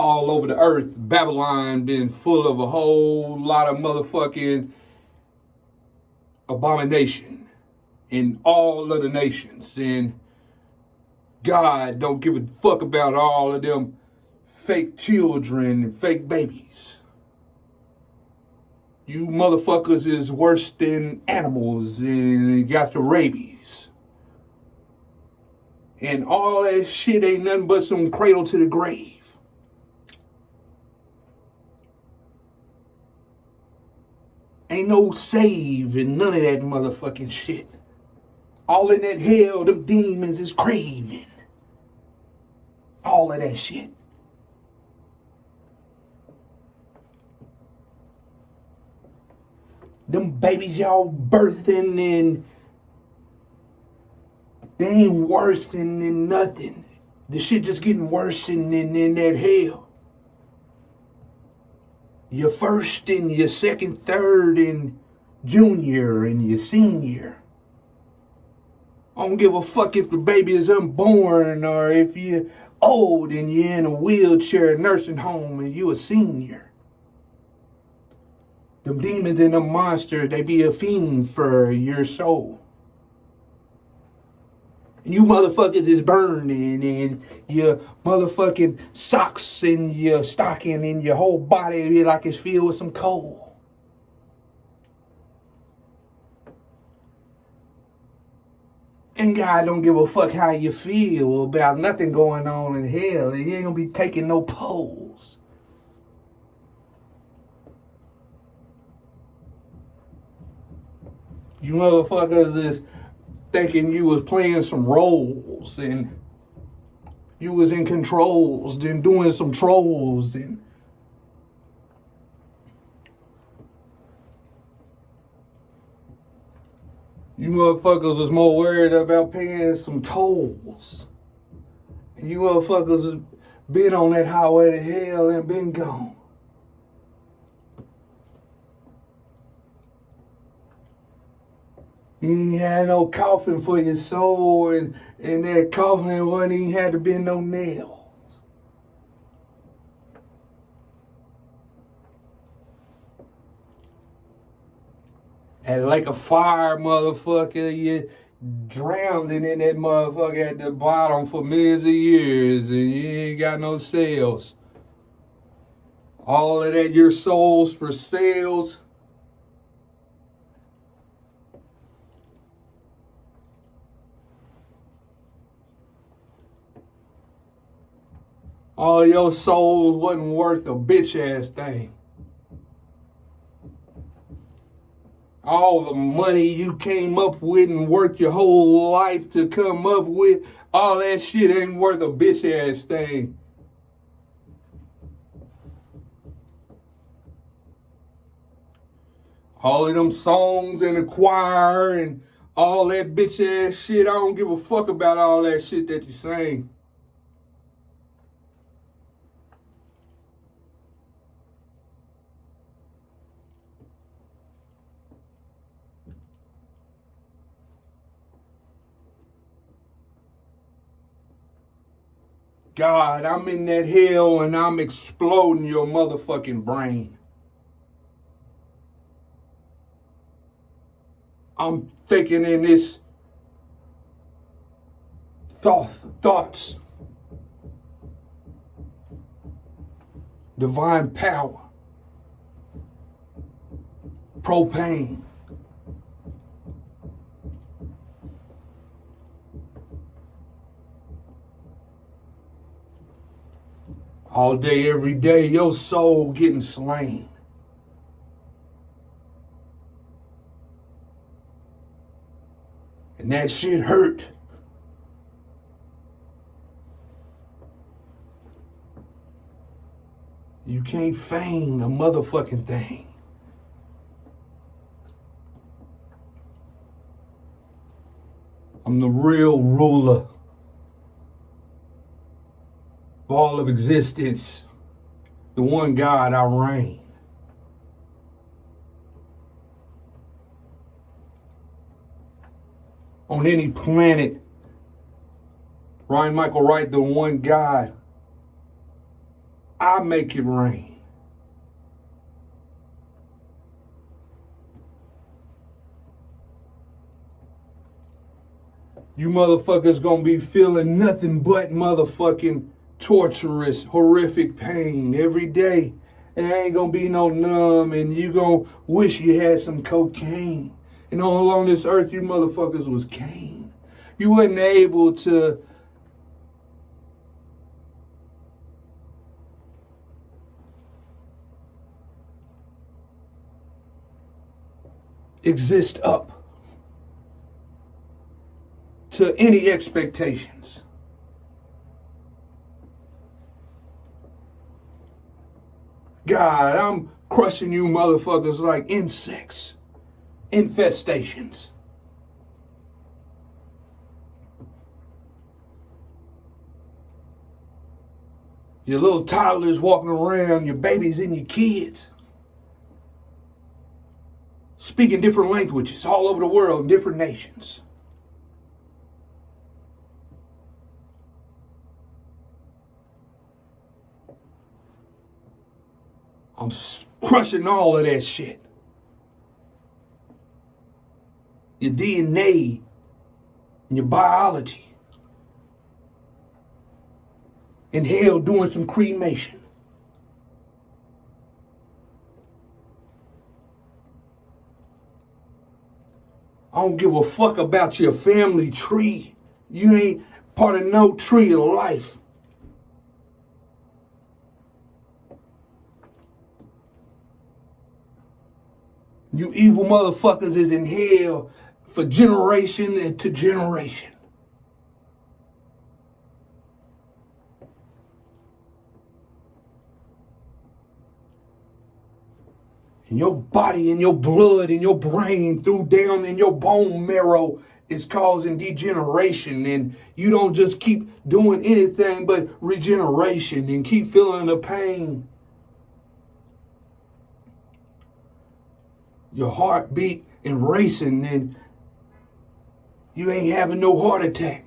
all over the earth. Babylon been full of a whole lot of motherfucking abomination in all other nations. And God don't give a fuck about all of them fake children and fake babies. You motherfuckers is worse than animals and got the rabies. And all that shit ain't nothing but some cradle to the grave. Ain't no save and none of that motherfucking shit. All in that hell, them demons is craving. All of that shit. Them babies y'all birthing and they ain't worse than nothing. The shit just getting worse in that hell. Your first and your second, third, and junior and your senior. I don't give a fuck if the baby is unborn or if you're old and you're in a wheelchair nursing home and you a senior. Them demons and them monsters, they be a fiend for your soul. And you motherfuckers is burning and your motherfucking socks and your stocking and your whole body be like it's filled with some coal. And God don't give a fuck how you feel about nothing going on in hell. He ain't gonna be taking no polls. You motherfuckers is thinking you was playing some roles and you was in controls, then doing some trolls and you motherfuckers was more worried about paying some tolls. And you motherfuckers has been on that highway to hell and been gone. You ain't had no coffin for your soul, and that coffin wasn't even had to be no nails. At like a fire, motherfucker, you drowning in that motherfucker at the bottom for millions of years, and you ain't got no sales. All of that, your souls for sales. All your souls wasn't worth a bitch ass thing. All the money you came up with and worked your whole life to come up with, all that shit ain't worth a bitch ass thing. All of them songs in the choir and all that bitch ass shit, I don't give a fuck about all that shit that you sing. God, I'm in that hell and I'm exploding your motherfucking brain. I'm thinking in this thoughts, divine power, propane. All day, every day, your soul getting slain. And that shit hurt. You can't feign a motherfucking thing. I'm the real ruler of all of existence. The one God, I reign. On any planet, Ryan Michael Wright, the one God, I make it rain. You motherfuckers gonna be feeling nothing but motherfucking torturous, horrific pain every day. And there ain't gonna be no numb, and you gonna wish you had some cocaine. And all along this earth, you motherfuckers was Cain. You wasn't able to exist up to any expectations. God, I'm crushing you motherfuckers like insects, infestations. Your little toddlers walking around, your babies and your kids, speaking different languages all over the world, in different nations. I'm crushing all of that shit. Your DNA and your biology. In hell doing some cremation. I don't give a fuck about your family tree. You ain't part of no tree of life. You evil motherfuckers is in hell for generation and to generation. And your body and your blood and your brain through down in your bone marrow is causing degeneration. And you don't just keep doing anything but regeneration and keep feeling the pain. Your heartbeat and racing, and you ain't having no heart attack.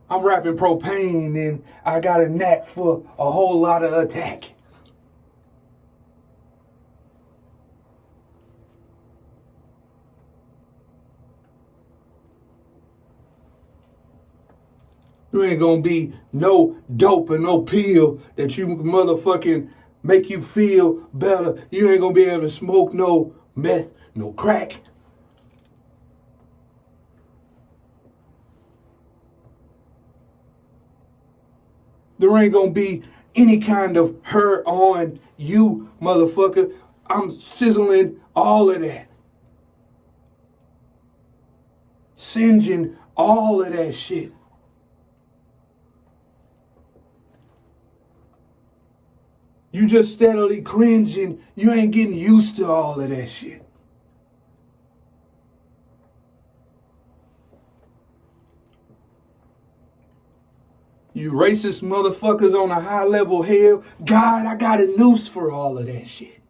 I'm rapping propane, and I got a knack for a whole lot of attack. There ain't gonna be no dope or no pill that you motherfucking make you feel better. You ain't gonna be able to smoke no meth, no crack. There ain't gonna be any kind of hurt on you, motherfucker. I'm sizzling all of that. Singeing all of that shit. You just steadily cringing. You ain't getting used to all of that shit. You racist motherfuckers on a high level hell. God, I got a noose for all of that shit.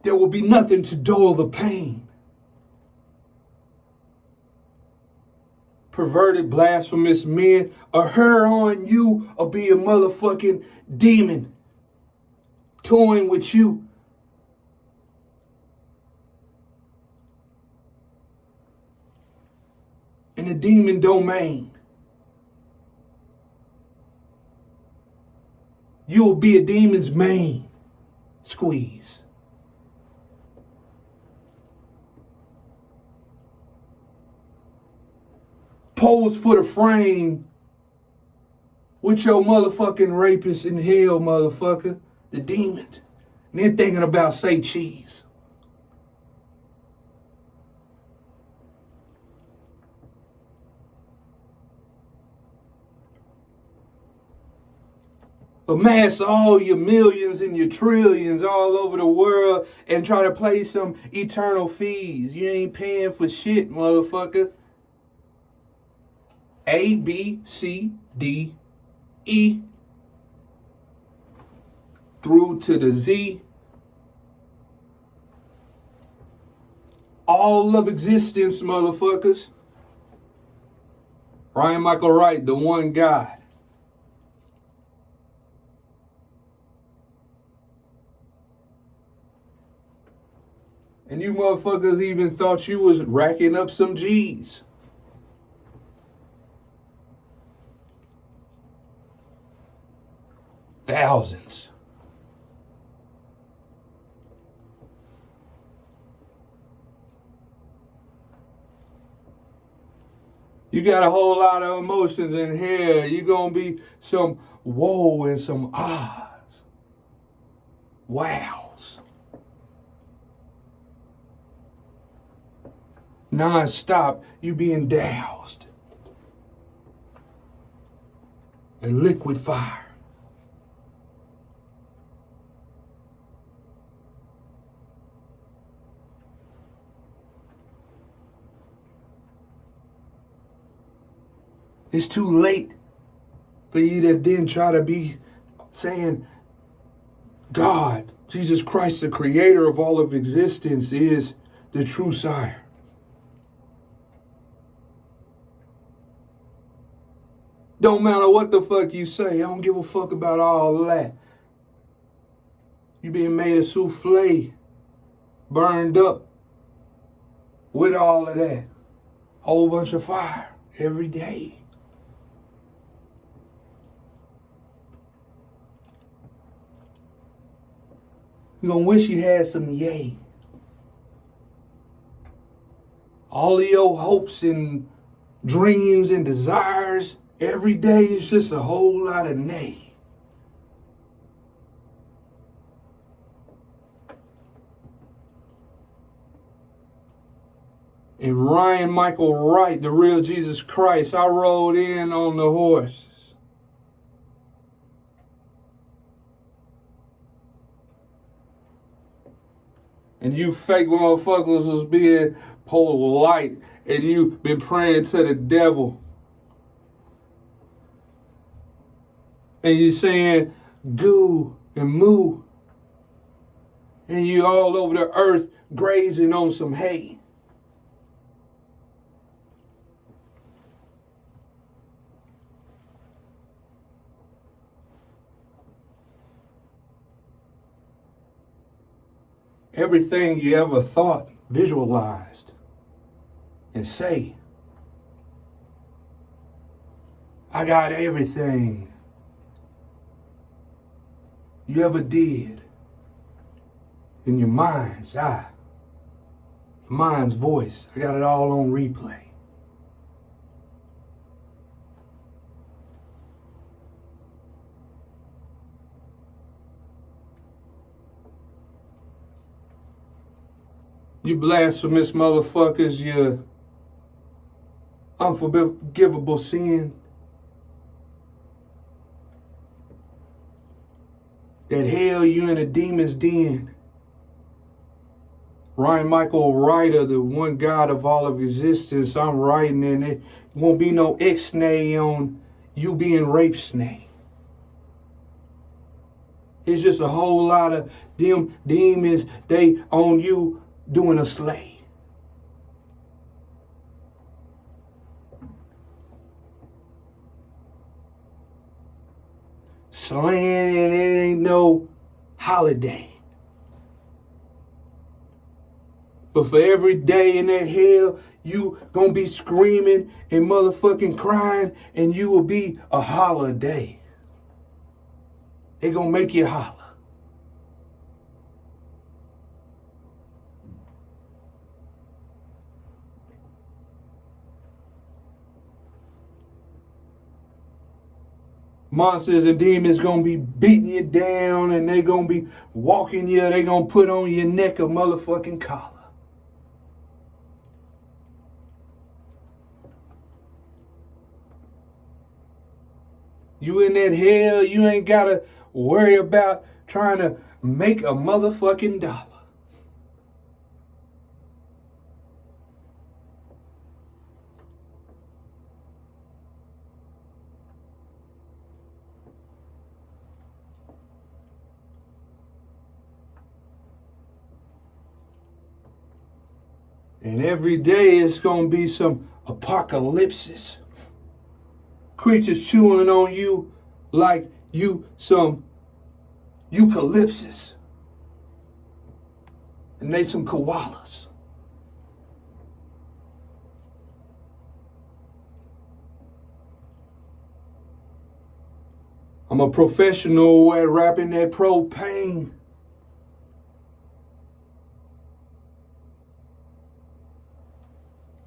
There will be nothing to dull the pain. Perverted, blasphemous men, or her on you, or be a motherfucking demon toying with you. In the demon domain. You will be a demon's main squeeze. Pose for the frame with your motherfucking rapist in hell, motherfucker. The demon. And they're thinking about say cheese. Amass all your millions and your trillions all over the world and try to play some eternal fees. You ain't paying for shit, motherfucker. A, B, C, D, E through to the Z all of existence, motherfuckers. Brian Michael Wright, the one God. And you motherfuckers even thought you was racking up some G's. Thousands. You got a whole lot of emotions in here. You're going to be some whoa and some ahs. Wows. Non-stop, you being doused in liquid fire. It's too late for you to then try to be saying God, Jesus Christ, the creator of all of existence, is the true sire. Don't matter what the fuck you say. I don't give a fuck about all that. You being made a souffle, burned up with all of that. Whole bunch of fire every day. You're going to wish you had some yay. All of your hopes and dreams and desires, every day is just a whole lot of nay. And Ryan Michael Wright, the real Jesus Christ, I rode in on the horse. And you fake motherfuckers was being polite, and you been praying to the devil. And you saying goo and moo. And you all over the earth grazing on some hay. Everything you ever thought, visualized, and say, I got everything you ever did in your mind's eye, your mind's voice. I got it all on replay. You blasphemous motherfuckers, you unforgivable sin. That hell you in a demon's den. Ryan Michael Wright, the one God of all of existence, I'm writing, and it won't be no ixnay on you being rape snay. It's just a whole lot of them demons, they on you doing a slay. Slaying, and it ain't no holiday. But for every day in that hell, you gonna be screaming and motherfucking crying, and you will be a holiday. They gonna make you holler. Monsters and demons gonna be beating you down, and they gonna be walking you. They gonna put on your neck a motherfucking collar. You in that hell, you ain't gotta worry about trying to make a motherfucking dollar. And every day it's going to be some apocalypses. Creatures chewing on you like you some eucalyptus. And they some koalas. I'm a professional at rapping that propane.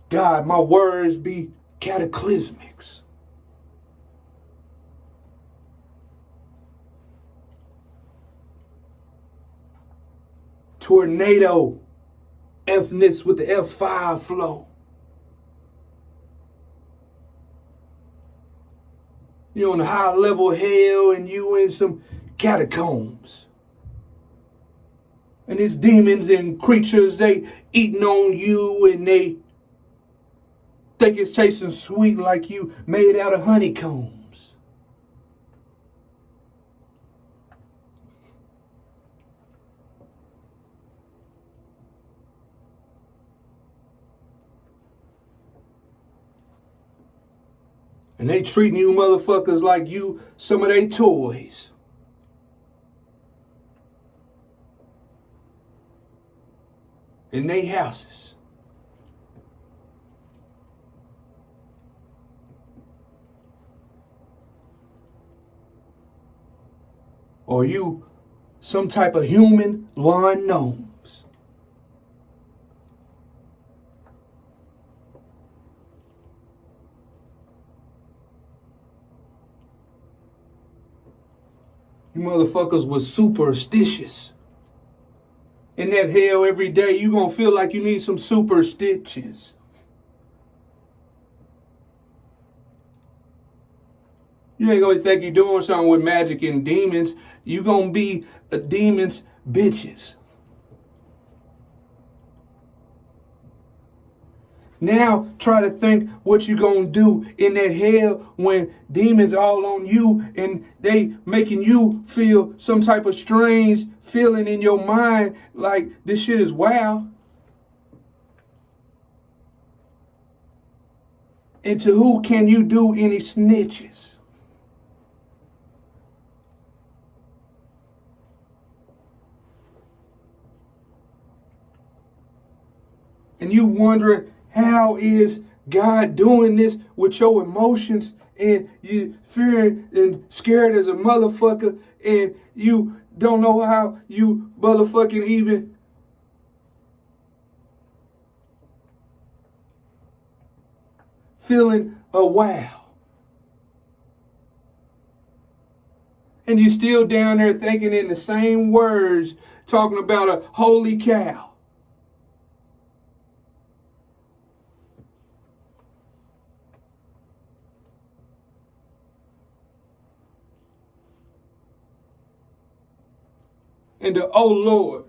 God, my words be cataclysmics. Tornado, F-ness with the F5 flow. You on a high level of hell and you in some catacombs. And these demons and creatures, they eating on you and they think it's tasting sweet like you made out of honeycombs. And they treating you motherfuckers like you some of their toys. In their houses. Or you some type of human lawn gnomes. You motherfuckers was superstitious. In that hell every day, you gonna feel like you need some super stitches. You ain't gonna think you're doing something with magic and demons. You gonna be a demon's bitches. Now try to think what you gonna do in that hell when demons all on you and they making you feel some type of strange feeling in your mind like this shit is wow. And to who can you do any snitches? And you wondering, how is God doing this with your emotions and you fearing and scared as a motherfucker and you don't know how you motherfucking even feeling a wow. And you still down there thinking in the same words, talking about a holy cow. And the oh Lord.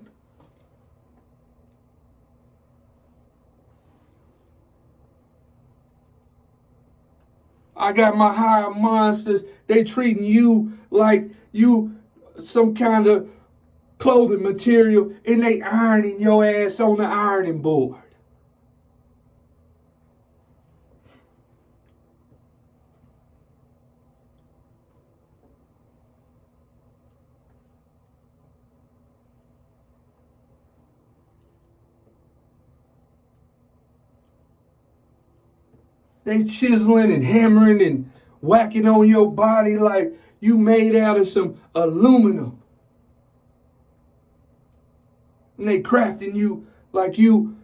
I got my higher monsters. They treating you like you some kind of clothing material and they ironing your ass on the ironing board. They chiseling and hammering and whacking on your body like you made out of some aluminum. And they crafting you like you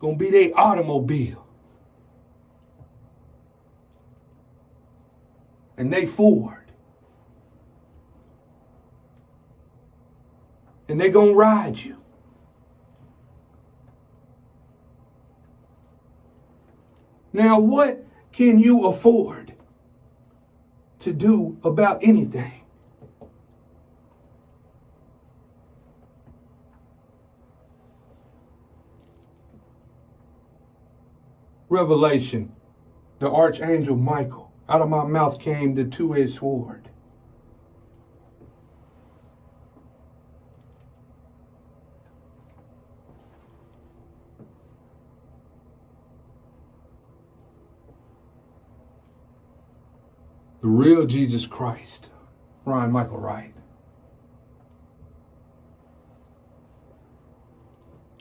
gonna be their automobile. And they Ford. And they gonna ride you. Now, what can you afford to do about anything? Revelation, the archangel Michael. Out of my mouth came the two-edged sword. The real Jesus Christ. Ryan Michael Wright.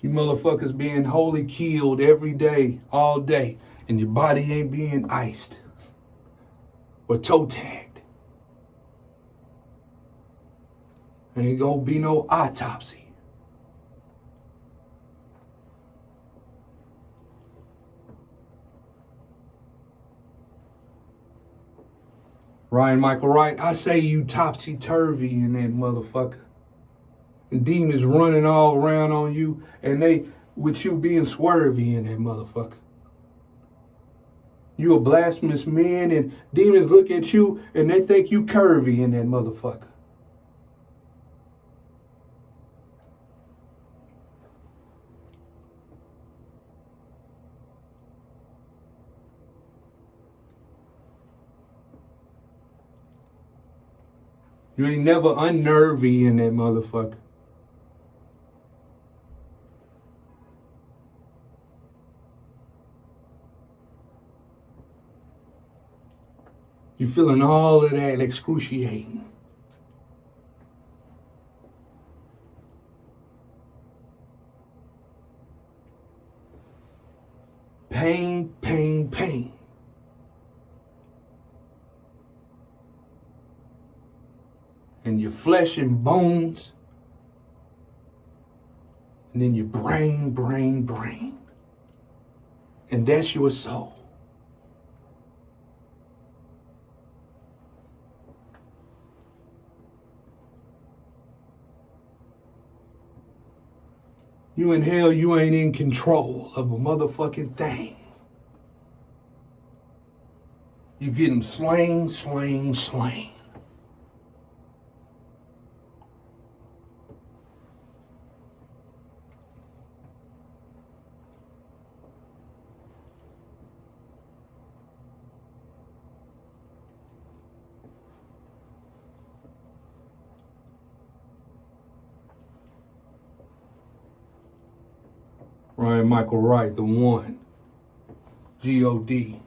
You motherfuckers being wholly killed every day, all day, and your body ain't being iced or toe tagged. Ain't gonna be no autopsy. Ryan Michael Wright, I say you topsy-turvy in that motherfucker. And demons running all around on you, and they, with you being swervy in that motherfucker. You a blasphemous man, and demons look at you, and they think you curvy in that motherfucker. You ain't never unnervy in that motherfucker. You feeling all of that excruciating. Pain, pain, pain. And your flesh and bones. And then your brain, brain, brain. And that's your soul. You in hell, you ain't in control of a motherfucking thing. You getting slain, slain, slain. Ryan Michael Wright, the one. G-O-D.